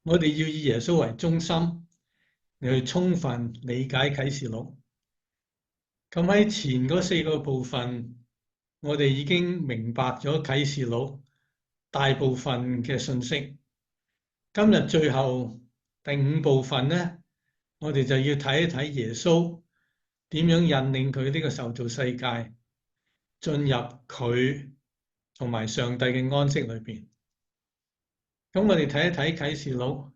我哋要以耶穌為中心，嚟去充分理解啟示錄。咁喺前嗰4個部分，我哋已經明白咗啟示錄大部分嘅信息。今日最後第5部分呢，我哋就要睇一睇耶穌點樣引領佢呢個受造世界進入佢同埋上帝嘅安息裏邊。咁我哋睇一睇啟示錄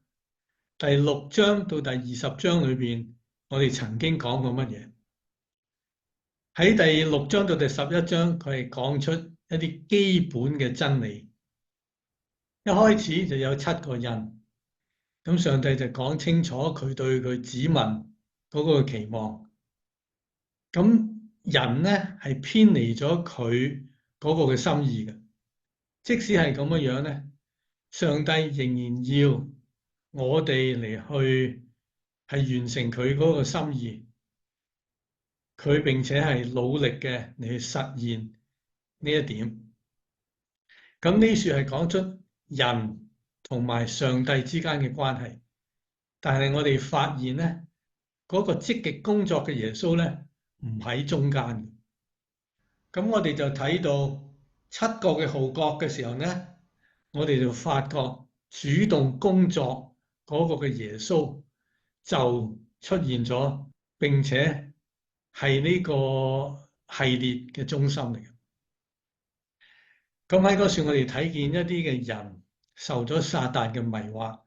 第6章到第20章裏邊，我哋曾經講過乜嘢？喺第6章到第11章，佢係講出一啲基本嘅真理。一開始就有7個印，咁上帝就講清楚佢對佢子民嗰個期望。咁人呢係偏離咗佢嗰個嘅心意嘅，即使係咁樣呢，上帝仍然要我哋嚟去係完成佢嗰個心意。佢並且係努力嘅嚟去實現呢一點。咁呢處係講出人同埋上帝之間嘅關係，但係我哋發現咧，嗰個積極工作嘅耶穌咧唔喺中間。咁我哋就睇到7個嘅號角嘅時候咧，我哋就發覺主動工作嗰個嘅耶穌就出現咗，並且係呢個系列嘅中心嚟嘅。咁喺嗰處，我哋睇見一啲嘅人受咗撒旦嘅迷惑，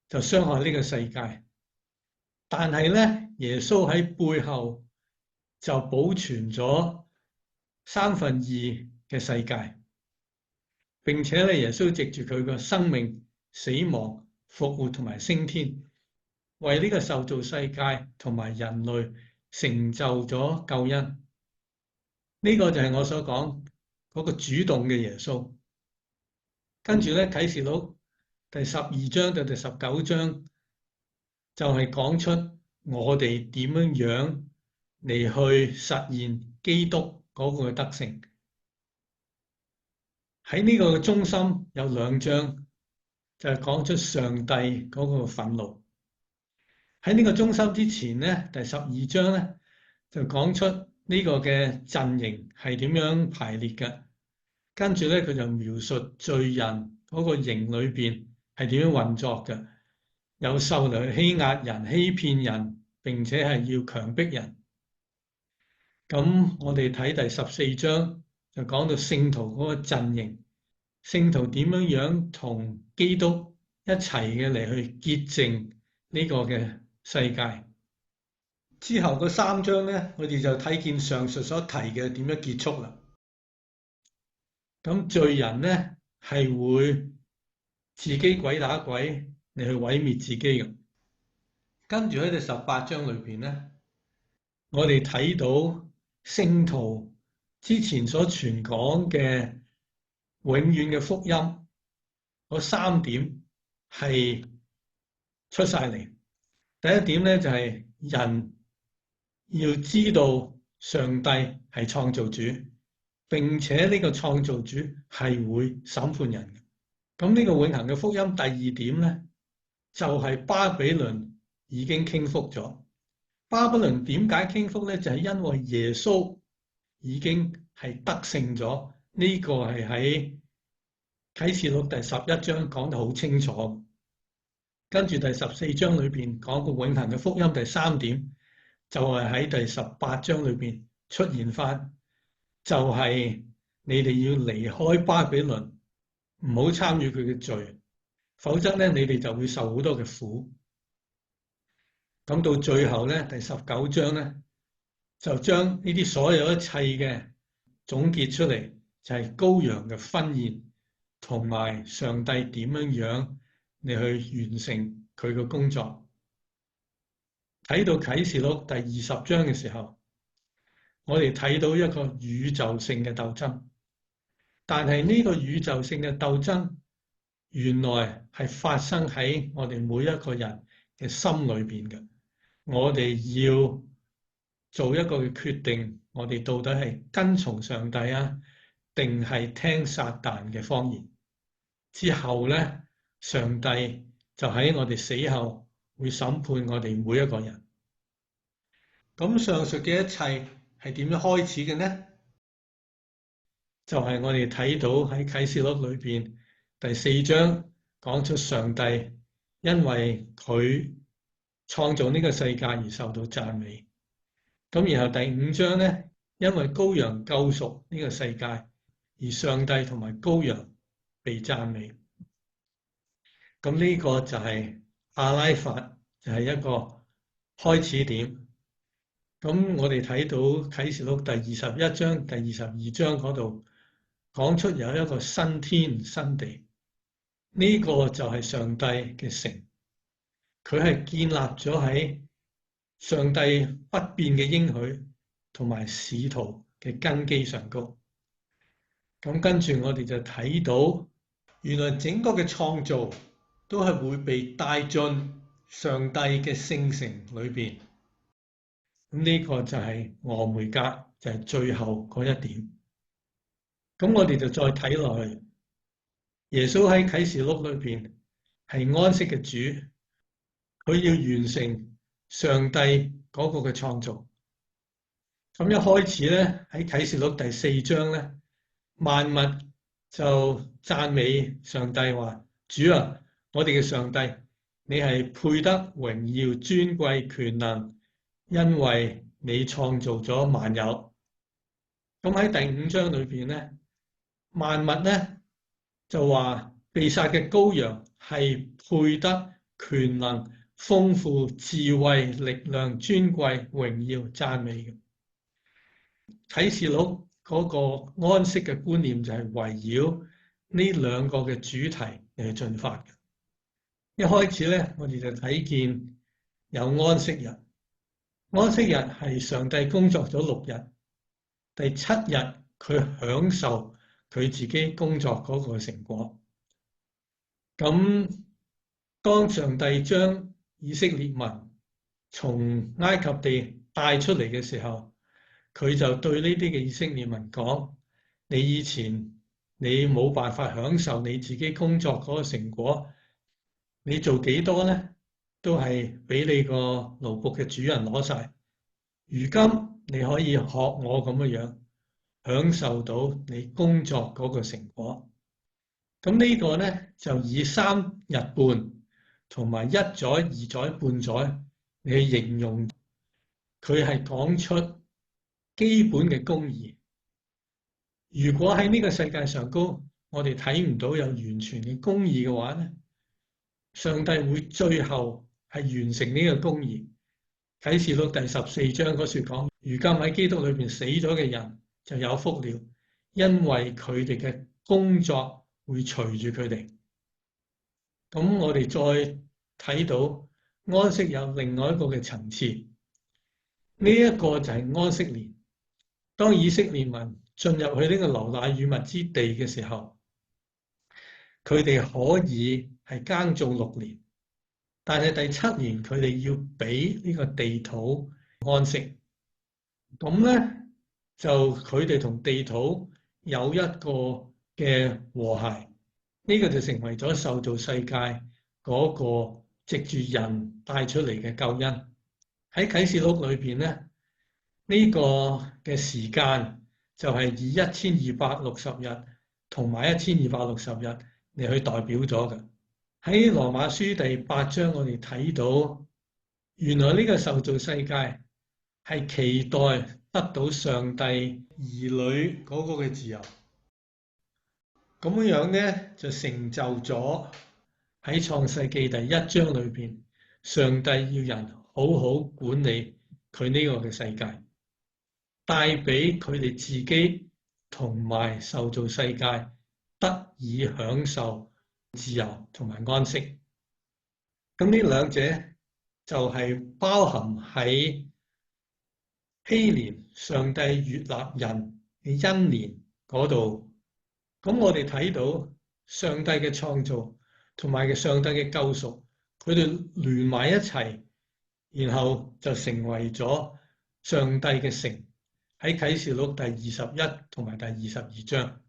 就傷害呢個世界。但係咧，耶穌喺背後就保存咗2/3嘅世界，並且咧，耶穌藉住佢個生命、死亡、復活同埋升天，為呢個受造世界同埋人類成就咗救恩。呢個就係我所講嗰個主動嘅耶穌。跟住咧，啟示錄第12章到第19章就係講出我哋點樣嚟去實現基督嗰個嘅德性。喺呢個中心有2章，就係講出上帝嗰個憤怒。喺呢個中心之前咧，第12章咧就講出呢個嘅陣營係點樣排列嘅。跟住咧，佢就描述罪人嗰個營裏邊係點樣運作嘅，有獸嚟欺壓人、欺騙人，並且係要強迫人。咁我哋睇第14章就講到聖徒嗰個陣營，聖徒點樣同基督一齊嘅嚟去潔淨呢個嘅世界。之後嗰3章咧，我哋就睇見上述所提嘅點樣結束啦。咁罪人咧係會自己鬼打鬼嚟去毀滅自己嘅。跟住喺第18章裏邊咧，我哋睇到聖徒之前所傳講嘅永遠嘅福音嗰3點係出晒嚟。第一點咧就係人要知道上帝係創造主。並且呢個創造主係會審判人嘅。咁呢個永恆嘅福音第2點咧，就係巴比倫已經傾覆咗。巴比倫點解傾覆咧？就係因為耶穌已經係得勝咗。呢個係喺啟示錄第11章講得好清楚。跟住第14章裏邊講個永恆嘅福音第3點，就係喺第18章裏邊出現翻。就係你哋要離開巴比倫，唔好參與佢嘅罪，否則咧你哋就會受好多嘅苦。咁到最後咧，第19章咧就將呢啲所有一切嘅總結出嚟，就係羔羊嘅婚宴同埋上帝點樣你去完成佢嘅工作。睇到啟示錄第20章嘅時候，我哋睇到一個宇宙性嘅鬥爭，但係呢個宇宙性嘅鬥爭原來係發生喺我哋每一個人嘅心裏邊嘅。我哋要做一個嘅決定，我哋到底係跟從上帝啊，定係聽撒旦嘅謊言？之後咧，上帝就喺我哋死後會審判我哋每一個人。咁上述嘅一切係點樣開始嘅呢？就係我哋睇到喺啟示錄裏邊第4章講出上帝因為佢創造呢個世界而受到讚美。咁然後第5章呢，因為羔羊救贖呢個世界，而上帝同埋羔羊被讚美。咁呢個就係阿拉法，就係一個開始點。咁我哋睇到啟示錄第21章、第22章嗰度講出有一個新天新地，呢個就係上帝嘅城，佢係建立咗喺上帝不變嘅應許同埋使徒嘅根基上高。咁跟住我哋就睇到，原來整個嘅創造都係會被帶進上帝嘅聖城裏邊。咁呢個就係俄梅戛，就係最後嗰一點。咁我哋就再睇落去，耶穌喺啟示錄裏邊係安息嘅主，佢要完成上帝嗰個嘅創造。咁一開始咧，喺啟示錄第4章咧，萬物就讚美上帝話：主啊，我哋嘅上帝，你係配得榮耀、尊貴、權能，因為你創造咗萬有。咁喺第5章裏邊咧，萬物咧就話被殺嘅羔羊係配得權能、豐富、智慧、力量、尊貴、榮耀、讚美嘅。啟示錄嗰個安息嘅觀念就係圍繞呢兩個嘅主題嚟進發嘅。一開始咧，我哋就睇見有安息日。安息日係上帝工作咗6日，第7日佢享受佢自己工作嗰個成果。咁當上帝將以色列民從埃及地帶出嚟嘅時候，佢就對呢啲嘅以色列民講：你以前你冇辦法享受你自己工作嗰個成果，你做幾多呢？都係俾你個奴僕嘅主人攞晒。如今你可以學我咁樣享受到你工作嗰個成果。咁呢個咧就以3日半同埋1載、2載、半載嚟形容，佢係講出基本嘅公義。如果喺呢個世界上高，我哋睇唔到有完全嘅公義嘅話咧，上帝會最後係完成呢個公義。啟示錄第14章嗰處講：如今喺基督裏邊死咗嘅人就有福了，因為佢哋嘅工作會隨住佢哋。咁我哋再睇到安息有另外一個嘅層次，呢一個就係安息年。當以色列民進入去呢個流奶與蜜之地嘅時候，佢哋可以係耕種6年，但係第7年佢哋要俾呢個地土安息。咁咧就佢哋同地土有一個嘅和諧，呢個就成為咗受造世界嗰個藉住人帶出嚟嘅救恩。喺啟示錄裏邊咧，呢個嘅時間就係以1260日同埋1260日嚟去代表咗嘅。喺羅馬書第8章，我哋睇到原來呢個受造世界係期待得到上帝兒女嗰個嘅自由。咁樣咧就成就咗喺創世記第1章裏邊，上帝要人好好管理佢呢個嘅世界，帶俾佢哋自己同埋受造世界得以享受自由同埋安息。咁呢兩者就係包含喺禧年上帝悅納人嘅恩年嗰度。咁我哋睇到上帝嘅創造同埋上帝嘅救贖，佢哋聯埋一齊，然後就成為咗上帝嘅城。喺啟示錄第21同埋第22章。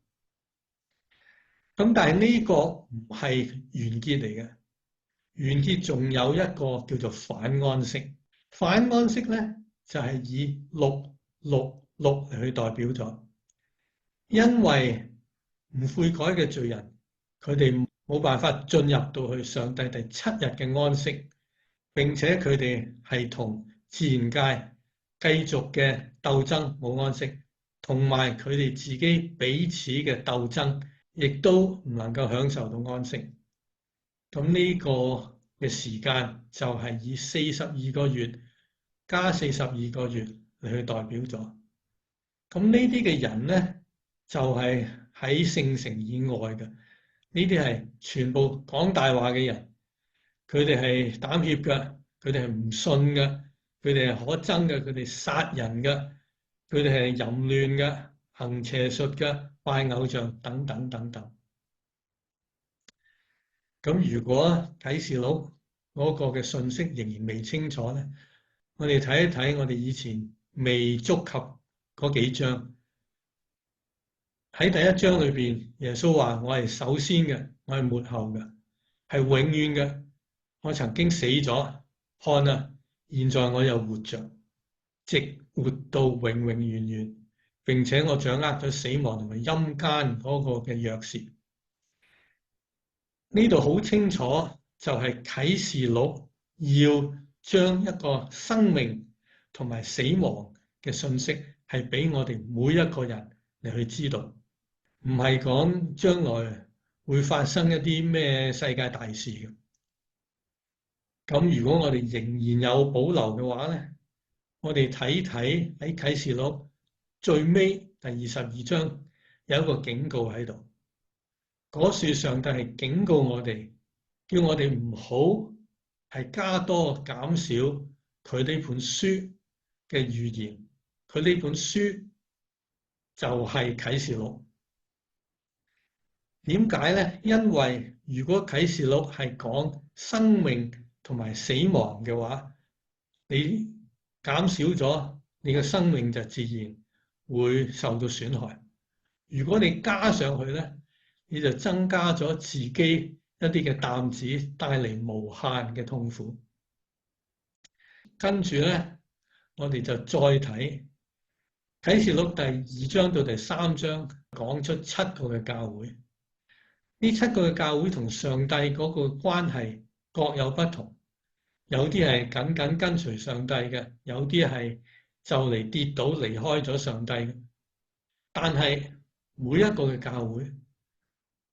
咁但係呢個唔係完結嚟嘅，完結仲有一個叫做反安息。反安息咧就係以666嚟去代表咗，因為唔悔改嘅罪人，佢哋冇辦法進入到去上帝第7日嘅安息，並且佢哋係同自然界繼續嘅鬥爭冇安息，同埋佢哋自己彼此嘅鬥爭，亦都唔能夠享受到安息。咁呢個嘅時間就係以42個月加42個月嚟去代表咗。咁呢啲嘅人咧，就係喺聖城以外嘅，呢啲係全部講大話嘅人，佢哋係膽怯嘅，佢哋係唔信嘅，佢哋係可憎嘅，佢哋殺人嘅，佢哋係淫亂嘅、行邪術嘅、拜偶像等等等等。咁如果啟示錄嗰個嘅信息仍然未清楚咧，我哋睇一睇我哋以前未觸及嗰幾章。喺第1章裏邊，耶穌話：我係首先嘅，我係末後嘅，係永遠嘅。我曾經死咗，看啊，現在我又活着，直活到永永遠遠。並且我掌握咗死亡同埋陰間嗰個嘅鑰匙。呢度好清楚，就係啟示錄要將一個生命同埋死亡嘅信息，係俾我哋每一個人嚟去知道。唔係講將來會發生一啲咩世界大事嘅。咁如果我哋仍然有保留嘅話咧，我哋睇睇喺啟示錄最尾第22章有一個警告喺度。嗰處上帝係警告我哋，叫我哋唔好係加多減少佢呢本書嘅預言。佢呢本書就係啟示錄。點解咧？因為如果啟示錄係講生命同埋死亡嘅話，你減少咗，你嘅生命就自然會受到損害。如果你加上去咧，你就增加咗自己一啲嘅擔子，帶嚟無限嘅痛苦。跟住咧，我哋就再睇啟示錄第2章到第3章，講出7個嘅教會。呢7個嘅教會同上帝嗰個關係各有不同，有啲係緊緊跟隨上帝嘅，有啲係就嚟跌倒離開咗上帝嘅。但係每一個嘅教會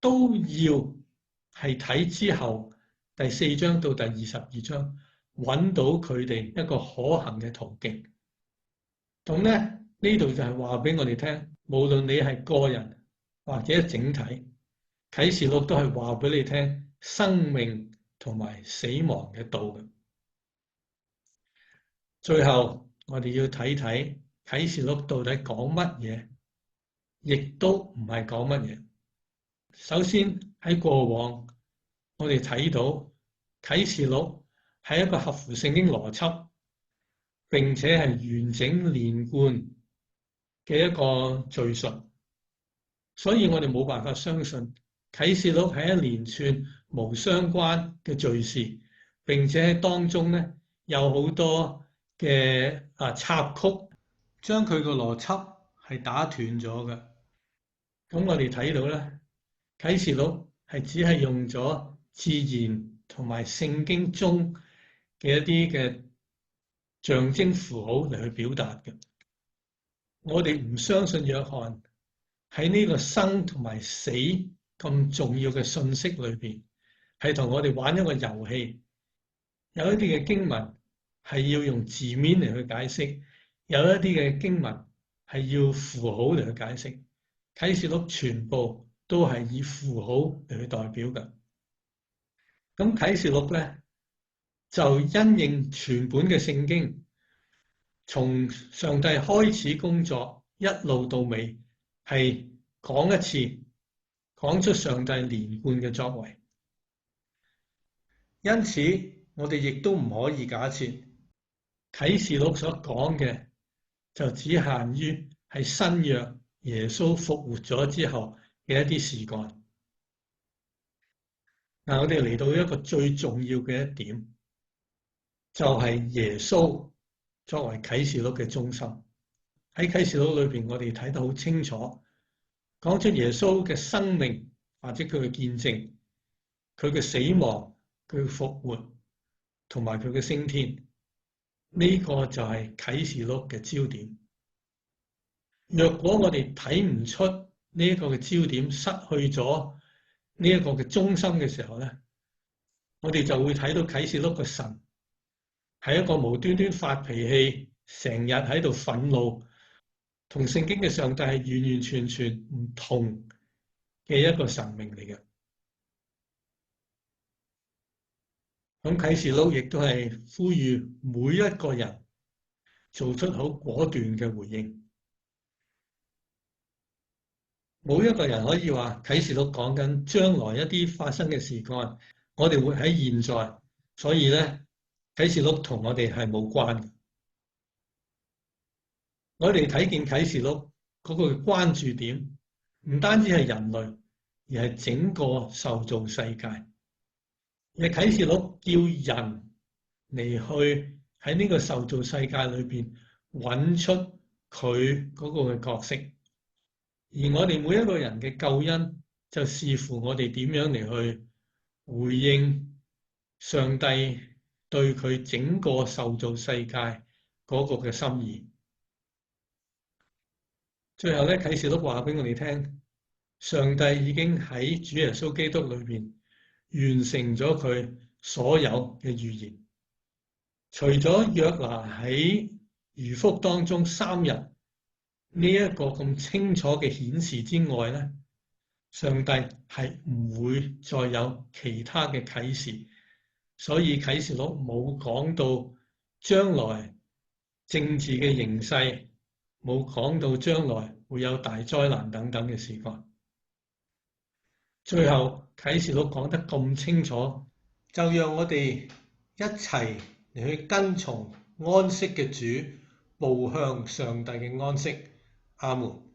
都要係睇之後第4章到第22章，揾到佢哋一個可行嘅途徑。咁咧，呢度就係話俾我哋聽，無論你係個人或者整體，啟示錄都係話俾你聽生命同埋死亡嘅道嘅。最後我哋要睇睇啟示錄到底講乜嘢，亦都唔係講乜嘢。首先喺過往我哋睇到啟示錄係一個合乎聖經邏輯，並且係完整連貫嘅一個敘述，所以我哋冇辦法相信啟示錄係一連串無相關嘅敘事，並且喺當中咧有好多嘅插曲，將佢個邏輯係打斷咗嘅。咁我哋睇到咧，啟示錄係只係用咗自然同埋聖經中嘅一啲嘅象徵符號嚟去表達嘅。我哋唔相信約翰喺呢個生同埋死咁重要嘅信息裏邊，係同我哋玩一個遊戲。有一啲嘅經文係要用字面嚟去解釋，有一啲嘅經文係要符號嚟去解釋。啟示錄全部都係以符號嚟去代表嘅。咁啟示錄咧就因應全本嘅聖經，從上帝開始工作一路到尾，係講一次，講出上帝連貫嘅作為。因此，我哋亦都唔可以假設啟示錄所講嘅就只限於係新約耶穌復活咗之後嘅一啲事幹。嗱，我哋嚟到一個最重要嘅一點，就係耶穌作為啟示錄嘅中心。喺啟示錄裏邊，我哋睇得好清楚，講出耶穌嘅生命或者佢嘅見證，佢嘅死亡、佢嘅復活同埋佢嘅升天，呢個就係啟示錄嘅焦點。若果我哋睇唔出呢一個嘅焦點，失去咗呢一個嘅中心嘅時候咧，我哋就會睇到啟示錄嘅神係一個無端端發脾氣，成日喺度憤怒，同聖經嘅上帝係完完全全唔同嘅一個神明嚟嘅。咁啟示錄亦都係呼籲每一個人做出好果斷嘅回應。冇一個人可以話啟示錄講緊將來一啲發生嘅事幹，我哋會喺現在，所以咧啟示錄同我哋係冇關嘅。我哋睇見啟示錄嗰個關注點，唔單止係人類，而係整個受造世界。而啟示錄叫人嚟去喺呢個受造世界裏邊揾出佢嗰個嘅角色。而我哋每一個人嘅救恩，就視乎我哋點樣嚟去回應上帝對佢整個受造世界嗰個嘅心意。最後咧，啟示錄話俾我哋聽，上帝已經喺主耶穌基督裏邊完成咗佢所有嘅預言。除咗約拿喺魚腹當中3日呢一個咁清楚嘅顯示之外咧，上帝係唔會再有其他嘅啟示，所以啟示錄冇講到將來政治嘅形勢，冇講到將來會有大災難等等嘅事幹。最後啟示錄講得咁清楚，就讓我哋一齊嚟去跟從安息嘅主，步向上帝嘅安息。阿門。